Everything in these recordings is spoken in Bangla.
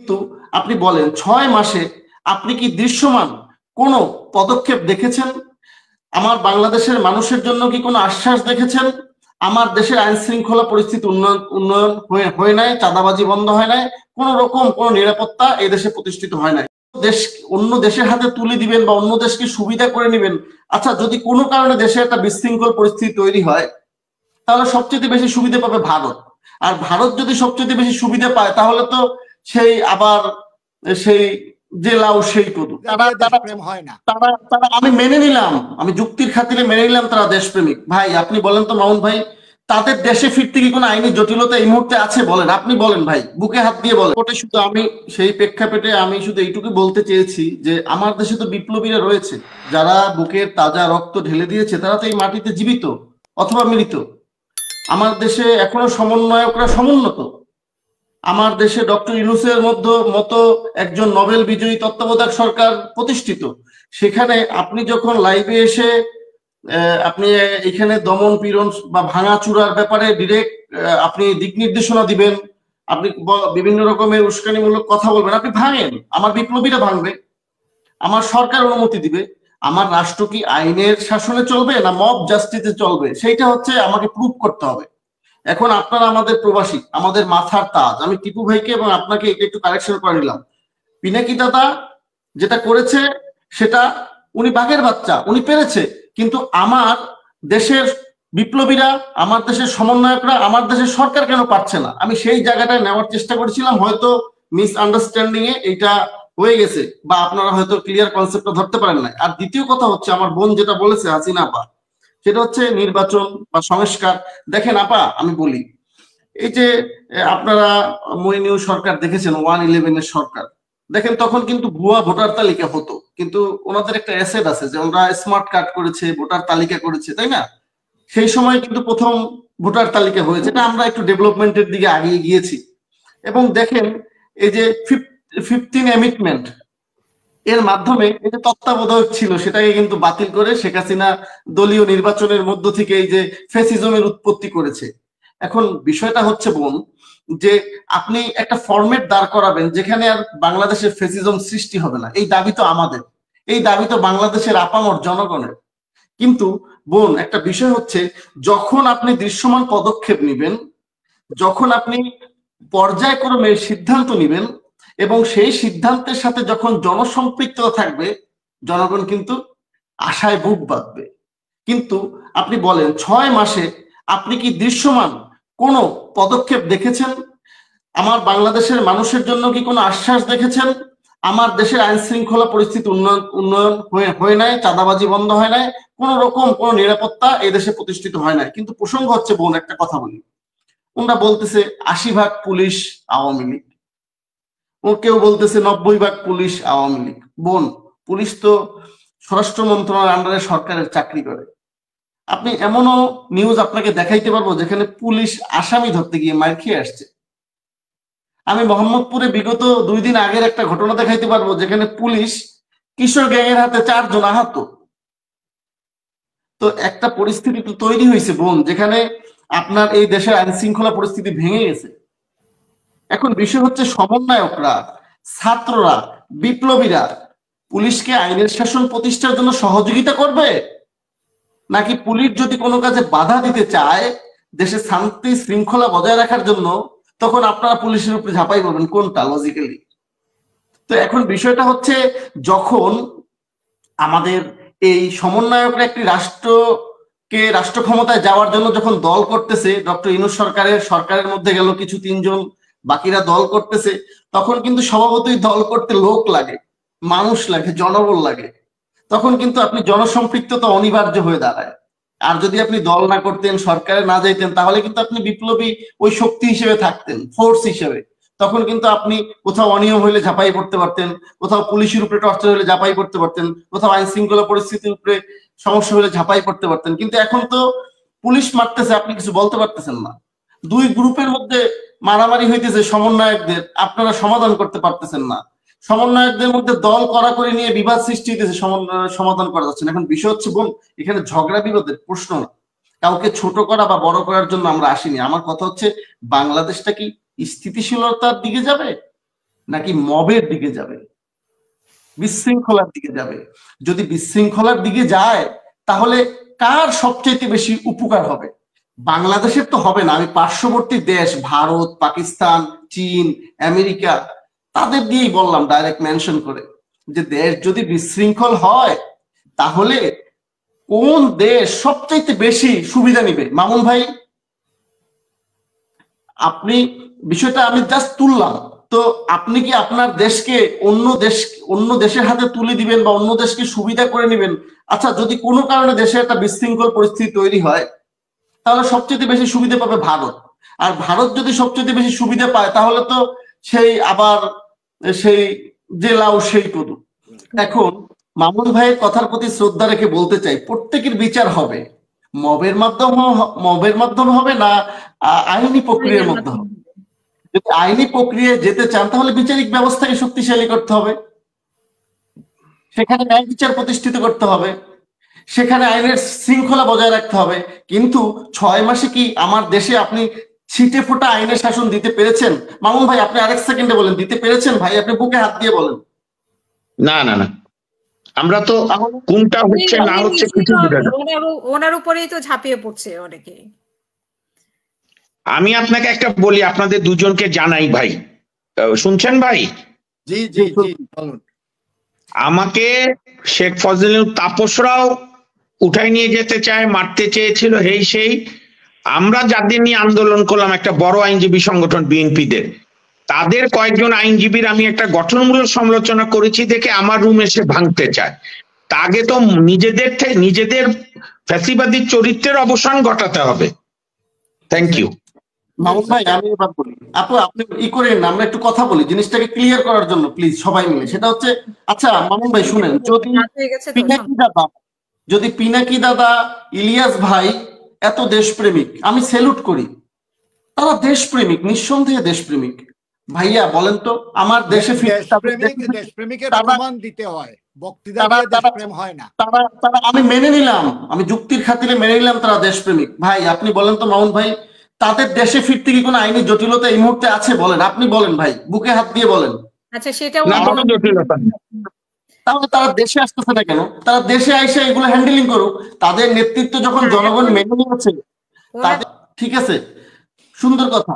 কিন্তু আপনি বলেন 6 মাসে আপনি কি দৃশ্যমান কোনো পদক্ষেপ দেখেছেন? আমার বাংলাদেশের মানুষের জন্য কি কোনো আশ্বাস দেখেছেন? আমার দেশের আইন শৃঙ্খলা পরিস্থিতি উন্নয়ন হয়ে নাই, চাঁদাবাজি বন্ধ হয় নাই, কোন রকম কোন নিরাপত্তা এই দেশে প্রতিষ্ঠিত হয় নাই। দেশ অন্য দেশের হাতে তুলে দিবেন বা অন্য দেশকে সুবিধা করে নেবেন। আচ্ছা, যদি কোনো কারণে দেশে একটা বিশৃঙ্খল পরিস্থিতি তৈরি হয়, তাহলে সবচেয়ে বেশি সুবিধা পাবে ভারত। আর ভারত যদি সবচেয়ে বেশি সুবিধা পায়, তাহলে তো সেই আবার সেই যে লাউ সেই কদু। তারা তারা হয় না। তারা তারা আমি মেনে নিলাম, আমি যুক্তির খাতিরে মেনে নিলাম তারা দেশপ্রেমিক। ভাই আপনি বলেন তো মামুন ভাই, তাদের দেশে ফিরতে কি কোনো আইনি জটিলতা এই মুহূর্তে আছে? বলেন, আপনি বলেন ভাই, বুকে হাত দিয়ে বলেন। ওটা শুধু আমি সেই প্রেক্ষাপটে আমি শুধু এইটুকু বলতে চেয়েছি যে আমার দেশে তো বিপ্লবীরা রয়েছে, যারা বুকের তাজা রক্ত ঢেলে দিয়েছে, তারা তো এই মাটিতে জীবিত অথবা মৃত। আমার দেশে এখনো সমন্বয়করা সমুন্নত। আমার দেশে ডক্টর ইউনূসের মতো একজন নোবেল বিজয়ী তত্ত্বাবধায়ক সরকার প্রতিষ্ঠিত। সেখানে আপনি যখন লাইভে এসে আপনি এখানে দমন পীড়ন বা ভাঙাচুরার ব্যাপারে ডিরেক্ট আপনি দিক নির্দেশনা দিবেন, আপনি বিভিন্ন রকমের উস্কানিমূলক কথা বলবেন, আপনি ভাঙেন, আমার বিপ্লবীরা ভাঙবে, আমার সরকার অনুমতি দিবে। আমার রাষ্ট্র কি আইনের শাসনে চলবে না মব জাস্টিসে চলবে, সেইটা হচ্ছে আমাকে প্রুভ করতে হবে। এখন আপনারা আমাদের প্রবাসী, আমাদের মাথার তাজ। আমি টিপু ভাইকে এবং আপনাকে একটু কারেকশন করে নিলাম। পিনাকি দাদা যেটা করেছে সেটা, উনি বাঘের বাচ্চা, উনি পেরেছে। কিন্তু আমার দেশের বিপ্লবীরা, আমার দেশের সমন্বয়করা, আমার দেশের সরকার কেন পারছে না? আমি সেই জায়গাটায় নেওয়ার চেষ্টা করেছিলাম। হয়তো মিস আন্ডারস্ট্যান্ডিং এ এইটা হয়ে গেছে, বা আপনারা হয়তো ক্লিয়ার কনসেপ্টটা ধরতে পারেন না। আর দ্বিতীয় কথা হচ্ছে, আমার বোন যেটা বলেছে হাসিনা আপা, সেটা হচ্ছে নির্বাচন বা সংস্কার। দেখেন আপা, আমি বলি, এই যে আপনারা মইনীয় সরকার দেখেছেন, 111 এর সরকার দেখেন, তখন কিন্তু ভুয়া ভোটার তালিকা হতো, কিন্তু ওনাদের একটা অ্যাসেট আছে যে ওরা স্মার্ট কার্ড করেছে, ভোটার তালিকা করেছে, তাই না? সেই সময় কিন্তু প্রথম ভোটার তালিকা হয়েছে। এটা আমরা একটু ডেভেলপমেন্টের দিকে আগিয়ে গিয়েছি। এবং দেখেন, এই যে 15 অ্যামেন্ডমেন্ট এর মাধ্যমে এই যে তত্ত্বাবধায়ক ছিল সেটাকে কিন্তু বাতিল করে শেখ হাসিনা দলীয় নির্বাচনের মধ্য থেকে এই যে ফ্যাসিজমের উৎপত্তি করেছে। এখন বিষয়টা হচ্ছে বোন, যে আপনি একটা ফরম্যাট দাঁড় করাবেন যেখানে আর বাংলাদেশের ফ্যাসিজম সৃষ্টি হবে না। এই দাবি তো আমাদের, এই দাবি তো বাংলাদেশের আপামর জনগণের। কিন্তু বোন, একটা বিষয় হচ্ছে, যখন আপনি দৃশ্যমান পদক্ষেপ নিবেন, যখন আপনি পর্যায়ক্রমে সিদ্ধান্ত নিবেন, এবং সেই সিদ্ধান্তের সাথে যখন জনসম্পৃক্ততা থাকবে, জনগণ কিন্তু আশায় বুক বাঁধবে। কিন্তু আপনি বলেন 6 মাসে আপনি কি দৃশ্যমান কোনো পদক্ষেপ দেখেছেন? আমার বাংলাদেশের মানুষের জন্য কি কোনো আশ্বাস দেখেছেন? আমার দেশের আইন শৃঙ্খলা পরিস্থিতি উন্নয়ন হয়ে নাই, চাঁদাবাজি বন্ধ হয় নাই, কোন রকম কোন নিরাপত্তা এই দেশে প্রতিষ্ঠিত হয় নাই। কিন্তু প্রসঙ্গ হচ্ছে বোন, একটা কথা বলি, ওনারা বলতেছে 80% পুলিশ আওয়ামী লীগ, ও কেউ বলতেছে 90% পুলিশ আওয়ামী লীগ। বোন, পুলিশ তো স্বরাষ্ট্র মন্ত্রণালয়ের আন্ডারে সরকারের চাকরি করে। আপনি এমনও নিউজ আপনাকে দেখাইতে পারবো যেখানে পুলিশ আসামি ধরতে গিয়ে মার খেয়ে আসছে। আমি মোহাম্মদপুরে বিগত 2 দিন আগের একটা ঘটনা দেখাইতে পারবো যেখানে পুলিশ কিশোর গ্যাংয়ের হাতে 4 জন আহত। তো একটা পরিস্থিতি তো তৈরি হয়েছে বোন, যেখানে আপনার এই দেশের আইন শৃঙ্খলা পরিস্থিতি ভেঙে গেছে। এখন বিষয় হচ্ছে, সমন্বয়করা, ছাত্ররা, বিপ্লবীরা পুলিশকে আইনের শাসন প্রতিষ্ঠার জন্য সহযোগিতা করবে, নাকি পুলিশ যদি কোনো কাজে বাধা দিতে চায় দেশে শান্তি শৃঙ্খলা বজায় রাখার জন্য, তখন আপনারা পুলিশের উপরে ঝাঁপাই পড়বেন? কোনটা লজিক্যালি? তো এখন বিষয়টা হচ্ছে, যখন আমাদের এই সমন্বয়করা একটি রাষ্ট্র ক্ষমতায় যাওয়ার জন্য যখন দল করতেছে, ডক্টর ইউনূস সরকারের মধ্যে গেল কিছু 3 জন, বাকিরা দল করতেছে, তখন কিন্তু স্বভাবতই দল করতে লোক লাগে, মানুষ লাগে, জনবল লাগে। তখন কিন্তু আপনি জনসম্পৃক্ততা অনিবার্য হয়ে দাঁড়ায়। আর যদি আপনি দল না করতেন, সরকারে না যাইতেন, তাহলে কিন্তু আপনি বিপ্লবী ওই শক্তি হিসেবে থাকতেন, ফোর্স হিসেবে। তখন কিন্তু আপনি কোথাও অনিয়ম হইলে ঝাঁপাই পড়তে পারতেন, কোথাও পুলিশের উপরে টর্চার হলে ঝাঁপাই পড়তে পারতেন, কোথাও আইন শৃঙ্খলা পরিস্থিতির উপরে সমস্যা হলে ঝাঁপাই পড়তে পারতেন। কিন্তু এখন তো পুলিশ মারতেছে, আপনি কিছু বলতে পারতেছেন না। 2 গ্রুপের মধ্যে মারামারি হইতেছে সমন্বয়কদের, আপনারা সমাধান করতে পারতেছেন না। সমন্বয়কদের মধ্যে দল করাকরি নিয়ে বিবাদ সৃষ্টি হইতেছে, সমাধান করা যাচ্ছে না। এখন বিষয় হচ্ছে বোন, এখানে ঝগড়া বিরোধের প্রশ্ন না, কাউকে ছোট করা বা বড় করার জন্য আমরা আসিনি। আমার কথা হচ্ছে, বাংলাদেশটা কি স্থিতিশীলতার দিকে যাবে, নাকি মবের দিকে যাবে, বিশৃঙ্খলার দিকে যাবে? যদি বিশৃঙ্খলার দিকে যায় তাহলে কার সবচেয়ে বেশি উপকার হবে? বাংলাদেশের তো হবে না, আমি পার্শ্ববর্তী দেশ ভারত, পাকিস্তান, চীন, আমেরিকা তাদের দিয়েই বললাম ডাইরেক্ট মেনশন করে, যে দেশ যদি বিশৃঙ্খল হয় তাহলে কোন দেশ সবচাইতে বেশি সুবিধা নিবে? মামুন ভাই, আপনি বিষয়টা আমি জাস্ট তুললাম, তো আপনি কি আপনার দেশকে অন্য দেশের হাতে তুলে দিবেন বা অন্য দেশকে সুবিধা করে নেবেন? আচ্ছা, যদি কোনো কারণে দেশে একটা বিশৃঙ্খল পরিস্থিতি তৈরি হয় তাহলে সবচেয়ে বেশি সুবিধা পাবে ভারত। আর ভারত যদি সবচেয়ে বেশি সুবিধা পায় তাহলে তো সেই আবার সেই যে লাউ সেই কদু। এখন মামুন ভাইয়ের কথার প্রতি শ্রদ্ধা রেখে বলতে চাই, প্রত্যেকের বিচার হবে মবের মাধ্যমে হবে না আইনি প্রক্রিয়ার মধ্যে হবে? যদি আইনি প্রক্রিয়ায় যেতে চান তাহলে বিচারিক ব্যবস্থাকে শক্তিশালী করতে হবে, সেখানে ন্যায় বিচার প্রতিষ্ঠিত করতে হবে, সেখানে আইনের শৃঙ্খলা বজায় রাখতে হবে। কিন্তু 6 মাসে কি আমার দেশে আপনি ছিটে ফোটা আইনের শাসন দিতে পেরেছেন? মামুন ভাই, আপনি আরেক সেকেন্ডে বলেন, দিতে পেরেছেন? ভাই, আপনি বুকে হাত দিয়ে বলেন। না না না, আমরা তো কোনটা হচ্ছে না হচ্ছে কিছু বুঝা যায়। ওনার উপরেই তো ঝাঁপিয়ে পড়ছে অনেকে। আমি আপনাকে একটা বলি, আপনাদের দুজনকে জানাই ভাই, শুনছেন ভাই? জি জি জি বলুন। আমাকে শেখ ফজলুল তাপসরাও উঠাই নিয়ে যেতে চায়, মারতে চেয়েছিল, সেই আমরা যাদের নিয়ে আন্দোলন করলাম একটা বড় আইনজীবী সংগঠন বিএনপিদের, তাদের কয়েকজন আইনজীবীর আমি একটা গঠনমূলক সমালোচনা করেছি দেখে আমার রুম এসে ভাঙতে চায়। তা আগে তো নিজেদের ফ্যাসিবাদী চরিত্রের অবসান ঘটাতে হবে। Thank you. মামুন ভাই, আমি এবার বলি, আপনি করেন না, আমরা একটু কথা বলি জিনিসটাকে ক্লিয়ার করার জন্য প্লিজ সবাই মিলে। সেটা হচ্ছে, আচ্ছা মামুন ভাই শুনেন, যদি পিনাকি দাদা, ইলিয়াস ভাই এত দেশপ্রেমিক, আমি স্যালুট করি, তারা দেশপ্রেমিক, নিঃসন্দেহে দেশপ্রেমিক। ভাইয়া বলেন তো, আমার দেশে দেশপ্রেমিকের প্রমাণ দিতে হয়, বক্তৃতা দিয়ে দেশপ্রেম হয় না। তারা আমি মেনে নিলাম, আমি যুক্তির খাতিরে মেনে নিলাম তারা দেশপ্রেমিক। ভাই আপনি বলেন তো মামুন ভাই, তাদের দেশে ফিরতে কি কোনো আইনি জটিলতা এই মুহূর্তে আছে? বলেন, আপনি বলেন ভাই, বুকে হাত দিয়ে বলেন। আচ্ছা, সেটা তাহলে তারা দেশে আসতেছে না কেন? তারা দেশে আইসে এগুলো হ্যান্ডেলিং করুক, তাদের নেতৃত্ব যখন জনগণ মেনে নিয়েছে তাদের, ঠিক আছে, সুন্দর কথা।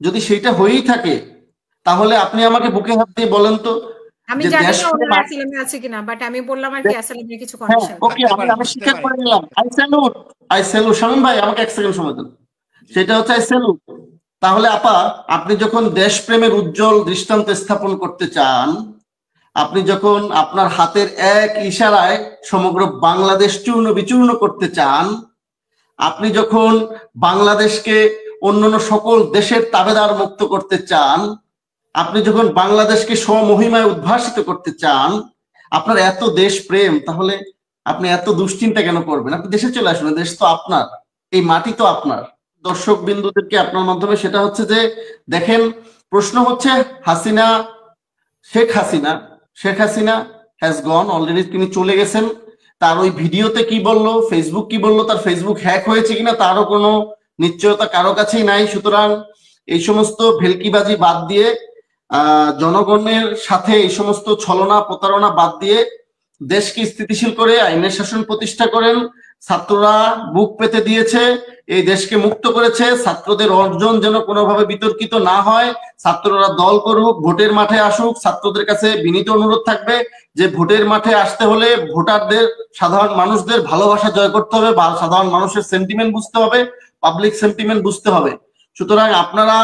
যদি সেটা হয়েই থাকে তাহলে আপনি আমাকে বুকে হাত দিয়ে বলেন তো, আমি জানি না ওনার অ্যাসাইলামে আছে কিনা, বাট আমি বললাম আর কি অ্যাসাইলামে কিছু কন্ডিশন। ওকে, আমি স্বীকার করে নিলাম। আই স্যালুট শামীম ভাই, আমাকে এক সেকেন্ড সময় দেন। সেটা হচ্ছে আই স্যালুট। তাহলে আপা, আপনি যখন দেশপ্রেমের উজ্জ্বল দৃষ্টান্ত স্থাপন করতে চান, আপনি যখন আপনার হাতের এক ইশারায় সমগ্র বাংলাদেশ চূর্ণ বিচূর্ণ করতে চান, আপনি যখন বাংলাদেশকে অন্যান্য সকল দেশের তাবেদার মুক্ত করতে চান, আপনি যখন বাংলাদেশকে স্বমহিমায় উদ্ভাসিত করতে চান, আপনার এত দেশ প্রেম, তাহলে আপনি এত দুশ্চিন্তা কেন করবেন? আপনি দেশে চলে আসুন, দেশ তো আপনার, এই মাটি তো আপনার। দর্শক বিন্দুদেরকে আপনার মাধ্যমে সেটা হচ্ছে যে, দেখেন, প্রশ্ন হচ্ছে Sheikh Hasina has gone already, তিনি চলে গেছেন। তার ওই ভিডিওতে কি বললো, ফেসবুক কি বললো, তার ফেসবুক হ্যাক হয়েছে কিনা তারও কোনো নিশ্চয়তা কারো কাছেই নাই। সুতরাং এই সমস্ত ভেলকিবাজি বাদ দিয়ে, জনগণের সাথে এই সমস্ত ছলনা প্রতারণা বাদ দিয়ে দেশকে স্থিতিশীল করে আইনের শাসন প্রতিষ্ঠা করেন। ছাত্ররা বুক পেতে দিয়েছে, এই দেশকে মুক্ত করেছে। ছাত্রদের অর্জন যেন কোনোভাবে বিতর্কিত না হয়, ছাত্ররা দল করুক, ভোটের মাঠে আসুক। ছাত্রদের কাছে বিনীত অনুরোধ থাকবে যে ভোটের মাঠে আসতে হলে ভোটারদের, সাধারণ মানুষদের ভালোবাসা জয় করতে হবে, বা সাধারণ মানুষের সেন্টিমেন্ট বুঝতে হবে, পাবলিক সেন্টিমেন্ট বুঝতে হবে। সুতরাং আপনারা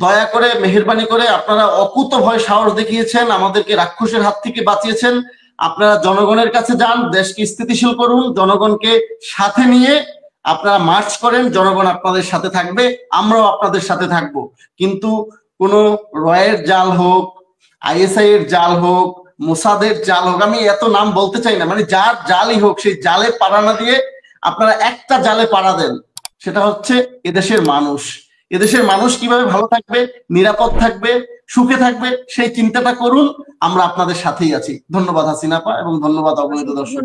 দয়া করে, মেহেরবানি করে, আপনারা অকুতোভয় সাহস দেখিয়েছেন, আমাদেরকে রাক্ষসের হাত থেকে বাঁচিয়েছেন। আপনারা জনগণের কাছে যান, দেশকে স্থিতিশীল করুন, জনগণকে সাথে নিয়ে আপনারা মার্চ করেন, জনগণ আপনাদের সাথে থাকবে, আমরাও আপনাদের সাথে থাকব। কিন্তু কোন রয়ের জাল হোক, আইএসআই এর জাল হোক, মোসাদের জাল হোক, আমি এত নাম বলতে চাই না, মানে যার জালই হোক, সেই জালে পাড়া না দিয়ে আপনারা একটা জালে পাড়া দেন, সেটা হচ্ছে এদেশের মানুষ। এদেশের মানুষ কিভাবে ভালো থাকবে, নিরাপদ থাকবে, সুখে থাকবে, সেই চিন্তাটা করুন। আমরা আপনাদের সাথেই আছি। ধন্যবাদ হাসিনা আপা, এবং ধন্যবাদ অগণিত দর্শক।